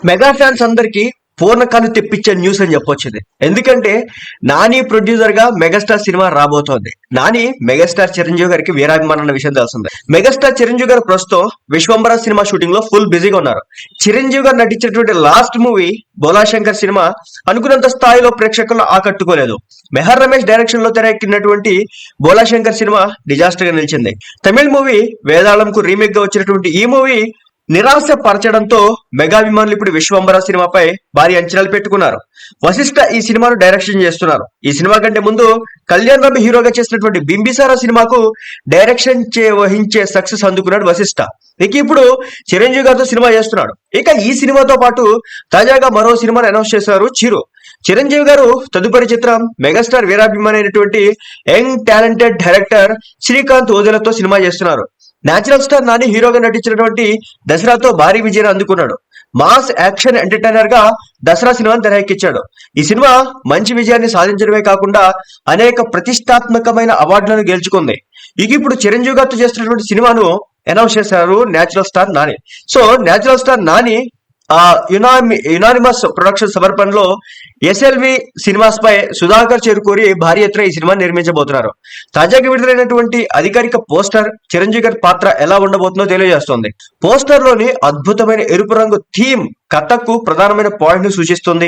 Mega fans అందరికి పూర్ణకాలు తెప్పించే news అని చెప్పొచ్చు ఇది. ఎందుకంటే నాని ప్రొడ్యూసర్ గా మెగాస్టార్ సినిమా రాబోతోంది. నాని మెగాస్టార్ చిరంజీవి గారికి వీరాభిమానం అన్న విషయం తెలిసిందే. మెగాస్టార్ చిరంజీవి గారు ప్రస్తుతం విశ్వంబర సినిమా షూటింగ్ లో ఫుల్ బిజీగా ఉన్నారు. చిరంజీవి గారు నటించినటువంటి లాస్ట్ మూవీ బోలాశంకర్ సినిమా అనుకున్నంత స్థాయిలో ప్రేక్షకులను ఆకట్టుకోలేదు. మెహర్ రమేష్ డైరెక్షన్ లో తెరకెక్కినటువంటి బోలాశంకర్ సినిమా డిజాస్టర్ గా నిలిచింది. తమిళ మూవీ వేదాళంకు రీమేక్ గా వచ్చినటువంటి ఈ మూవీ నిరాశపరచడంతో మెగాభిమానులు ఇప్పుడు విశ్వంబర సినిమాపై భారీ అంచనాలు పెట్టుకున్నారు. వశిష్ఠ ఈ సినిమాను డైరెక్షన్ చేస్తున్నారు. ఈ సినిమా కంటే ముందు కళ్యాణ్ రామ్ హీరోగా చేసినటువంటి బింబిసారా సినిమాకు డైరెక్షన్ వహించే సక్సెస్ అందుకున్నాడు వశిష్ఠ. ఇక ఇప్పుడు చిరంజీవి గారితో సినిమా చేస్తున్నాడు. ఇక ఈ సినిమాతో పాటు తాజాగా మరో సినిమాను అనౌన్స్ చేశారు చిరు. చిరంజీవి గారు తదుపరి చిత్రం మెగాస్టార్ వీరాభిమాని అయినటువంటి యంగ్ టాలెంటెడ్ డైరెక్టర్ శ్రీకాంత్ ఓజలతో సినిమా చేస్తున్నారు. నేచురల్ స్టార్ నాని హీరోగా నటించినటువంటి దసరాతో భారీ విజయాన్ని అందుకున్నాడు. మాస్ యాక్షన్ ఎంటర్టైనర్ గా దసరా సినిమాను తెరకెక్కించాడు. ఈ సినిమా మంచి విజయాన్ని సాధించడమే కాకుండా అనేక ప్రతిష్టాత్మకమైన అవార్డులను గెలుచుకుంది. ఇక ఇప్పుడు చిరంజీవి గారితో చేస్తున్నటువంటి సినిమాను అనౌన్స్ చేశారు natural star Nani. So natural star Nani unanimous production సమర్పణలో ఎస్ఎల్వి సినిమాస్ పై సుధాకర్ చేరుకోరి భారీ ఎత్తున ఈ సినిమా నిర్మించబోతున్నారు. తాజాగా విడుదలైనటువంటి అధికారిక పోస్టర్ చిరంజీవి గారి పాత్ర ఎలా ఉండబోతుందో తెలియజేస్తోంది. పోస్టర్ లోని అద్భుతమైన ఎరుపు రంగు థీమ్ కథకు ప్రధానమైన పాయింట్ ను సూచిస్తుంది.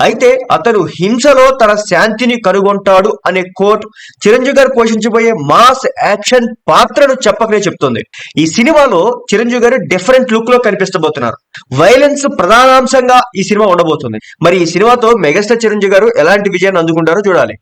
అయితే అతను హింసలో తన శాంతిని కనుగొంటాడు అనే కోట్ చిరంజీవి గారు పోషించబోయే మాస్ యాక్షన్ పాత్రను చెప్పకనే చెప్తుంది. ఈ సినిమాలో చిరంజీవి గారు డిఫరెంట్ లుక్ లో కనిపిస్తబోతున్నారు. వైలెన్స్ ప్రధానాంశంగా ఈ సినిమా ఉండబోతుంది. మరి ఈ సినిమాతో మెగాస్టార్ చిరంజీవి గారు ఎలాంటి విజయాన్ని అందుకుంటారో చూడాలి.